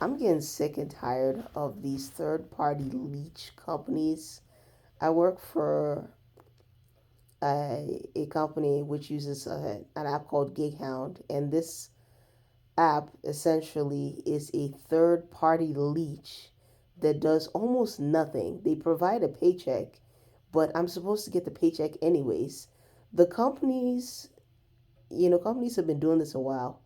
I'm getting sick and tired of these third party leech companies. I work for a company which uses an app called GigHound, and this app essentially is a third party leech that does almost nothing. They provide a paycheck, but I'm supposed to get the paycheck anyways. The companies have been doing this a while.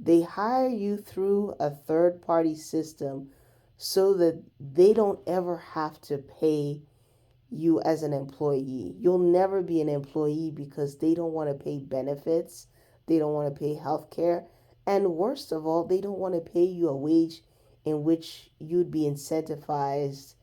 They hire you through a third party system so that they don't ever have to pay you as an employee. You'll never be an employee because they don't want to pay benefits, they don't want to pay health care, and worst of all, they don't want to pay you a wage in which you'd be incentivized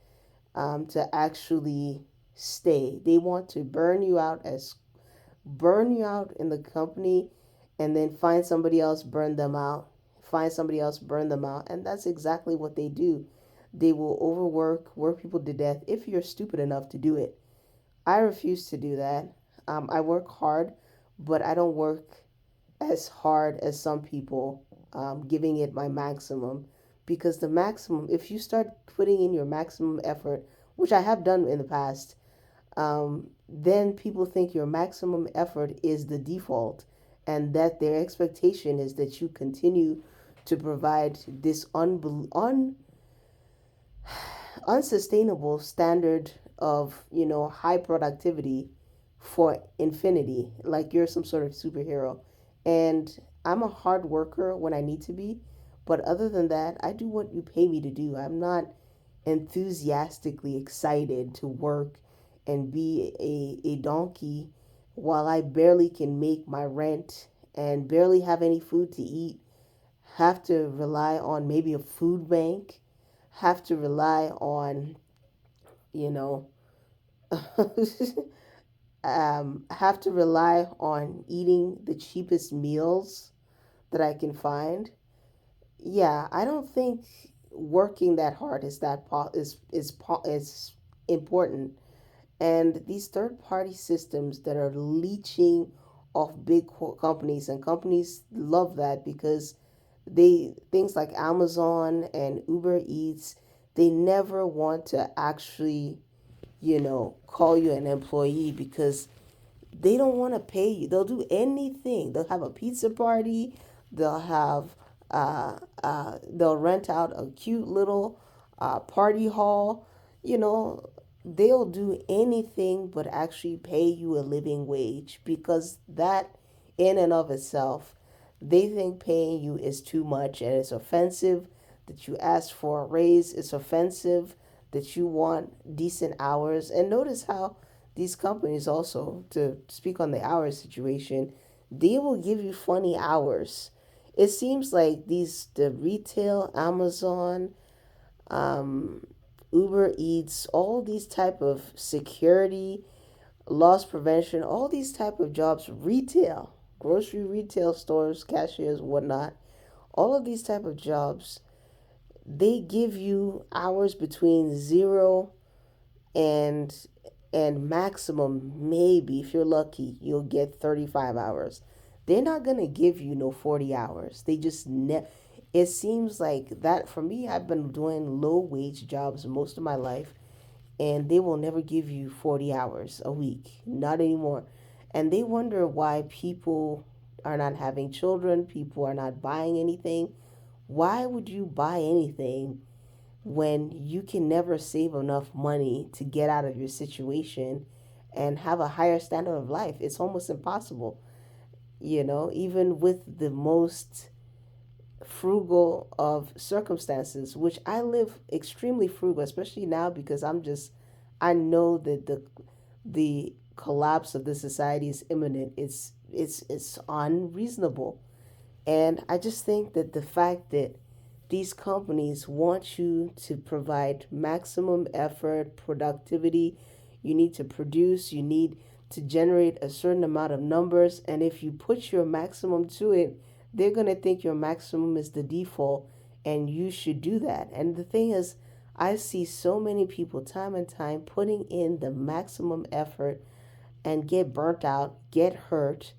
to actually stay. They want to burn you out in the company and then find somebody else, burn them out, find somebody else, burn them out. And that's exactly what they do. They will overwork, work people to death if you're stupid enough to do it. I refuse to do that. I work hard, but I don't work as hard as some people, giving it my maximum. Because the maximum, if you start putting in your maximum effort, which I have done in the past, then people think your maximum effort is the default and that their expectation is that you continue to provide this unsustainable standard of high productivity for infinity, like you're some sort of superhero. And I'm a hard worker when I need to be, but other than that, I do what you pay me to do. I'm not enthusiastically excited to work and be a donkey while I barely can make my rent and barely have any food to eat, have to rely on maybe a food bank, have to rely on, you know, have to rely on eating the cheapest meals that I can find. Yeah, I don't think working that hard is important. And these third party systems that are leeching off big companies, and companies love that because they things like Amazon and Uber Eats, they never want to actually call you an employee because they don't want to pay you. They'll do anything. They'll have a pizza party. They'll have they'll rent out a cute little party hall. You know, they'll do anything but actually pay you a living wage because that, in and of itself, they think paying you is too much and it's offensive that you ask for a raise. It's offensive that you want decent hours. And notice how these companies also, to speak on the hours situation, they will give you funny hours. It seems like the retail, Amazon, um, Uber Eats, all these type of security, loss prevention, all these type of jobs, retail, grocery retail stores, cashiers, whatnot, all of these type of jobs, they give you hours between zero and maximum, maybe if you're lucky you'll get 35 hours. They're not going to give you no 40 hours. They just it seems like that. For me, I've been doing low wage jobs most of my life, and they will never give you 40 hours a week, not anymore. And they wonder why people are not having children, people are not buying anything. Why would you buy anything when you can never save enough money to get out of your situation and have a higher standard of life? It's almost impossible, even with the most frugal of circumstances, which I live extremely frugal, especially now because I know that the collapse of the society is imminent. It's unreasonable. And I just think that the fact that these companies want you to provide maximum effort, productivity, you need to produce, you need to generate a certain amount of numbers, and if you put your maximum to it, they're going to think your maximum is the default and you should do that. And the thing is, I see so many people time and time putting in the maximum effort and get burnt out, get hurt,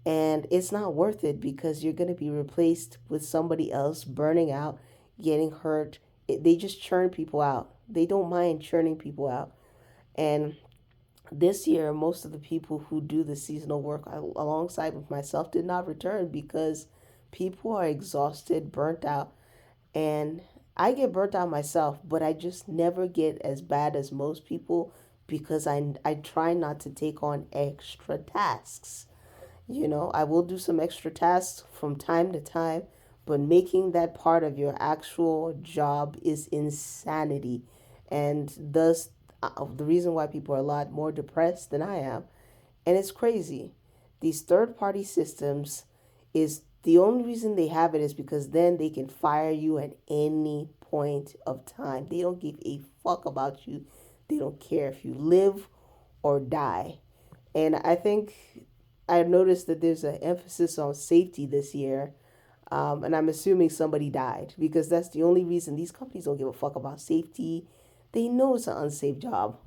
and it's not worth it because you're going to be replaced with somebody else burning out, getting hurt. They just churn people out. They don't mind churning people out. And this year, most of the people who do the seasonal work alongside with myself did not return because people are exhausted, burnt out, and I get burnt out myself, but I just never get as bad as most people because I try not to take on extra tasks. I will do some extra tasks from time to time, but making that part of your actual job is insanity. And thus, the reason why people are a lot more depressed than I am. And it's crazy. These third party systems is the only reason they have it is because then they can fire you at any point of time. They don't give a fuck about you. They don't care if you live or die. And I think I noticed that there's an emphasis on safety this year. And I'm assuming somebody died because that's the only reason these companies don't give a fuck about safety. They know it's an unsafe job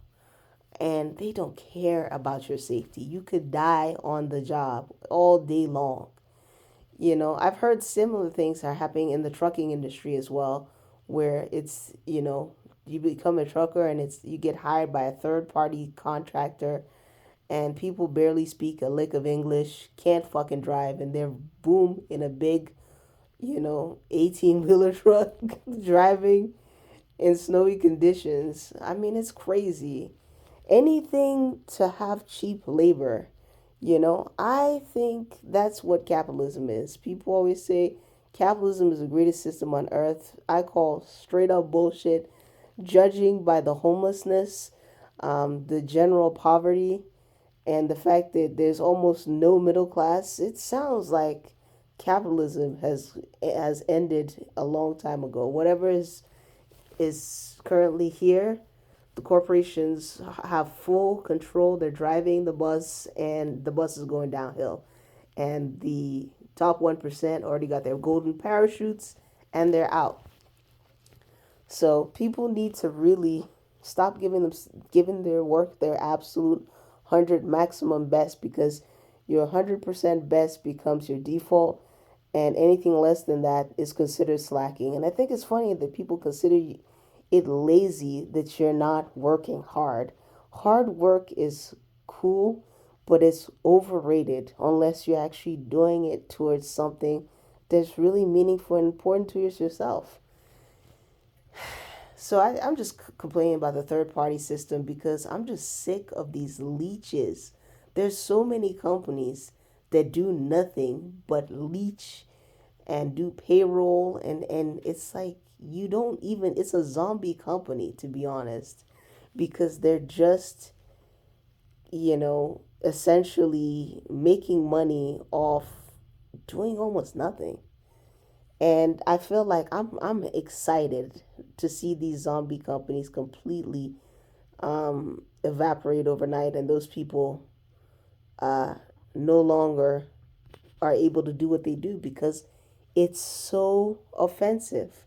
and they don't care about your safety. You could die on the job all day long. I've heard similar things are happening in the trucking industry as well, where you become a trucker and you get hired by a third party contractor and people barely speak a lick of English, can't fucking drive, and they're boom in a big, 18-wheeler truck driving in snowy conditions. I mean, it's crazy. Anything to have cheap labor, I think that's what capitalism is. People always say capitalism is the greatest system on earth. I call straight up bullshit. Judging by the homelessness, the general poverty, and the fact that there's almost no middle class, it sounds like capitalism has ended a long time ago. Whatever is currently here, the corporations have full control. They're driving the bus, and the bus is going downhill. And the top 1% already got their golden parachutes, and they're out. So people need to really stop giving their work their absolute 100 maximum best, because your 100% best becomes your default, and anything less than that is considered slacking. And I think it's funny that people consider it lazy that you're not working hard. Hard work is cool, but it's overrated unless you're actually doing it towards something that's really meaningful and important to yourself. So I'm just complaining about the third party system because I'm just sick of these leeches. There's so many companies that do nothing but leech and do payroll, and it's like you don't even, it's a zombie company, to be honest, because they're just, essentially making money off doing almost nothing. And I feel like I'm excited to see these zombie companies completely evaporate overnight, and those people uh, no longer are able to do what they do because it's so offensive.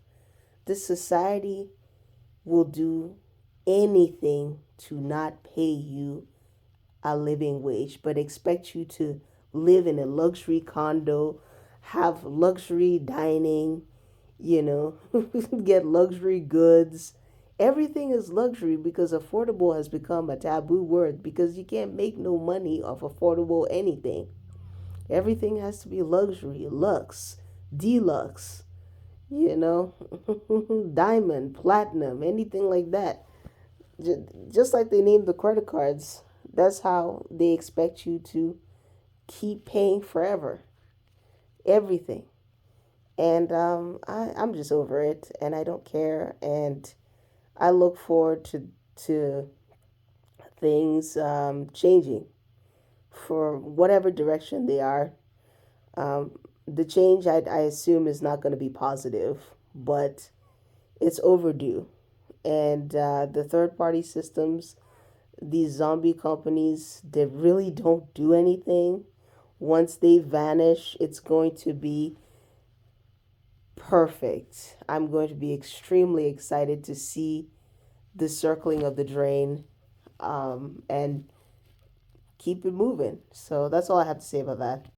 This society will do anything to not pay you a living wage, but expect you to live in a luxury condo, have luxury dining, you know, get luxury goods. Everything is luxury because affordable has become a taboo word because you can't make no money off affordable anything. Everything has to be luxury, lux, deluxe, you know, diamond, platinum, anything like that. Just like they named the credit cards, that's how they expect you to keep paying forever. Everything. And I'm just over it, and I don't care. And I look forward to things changing for whatever direction they are. Um, the change, I assume, is not going to be positive, but it's overdue. And the third party systems, these zombie companies that really don't do anything, once they vanish, it's going to be perfect. I'm going to be extremely excited to see the circling of the drain and keep it moving. So that's all I have to say about that.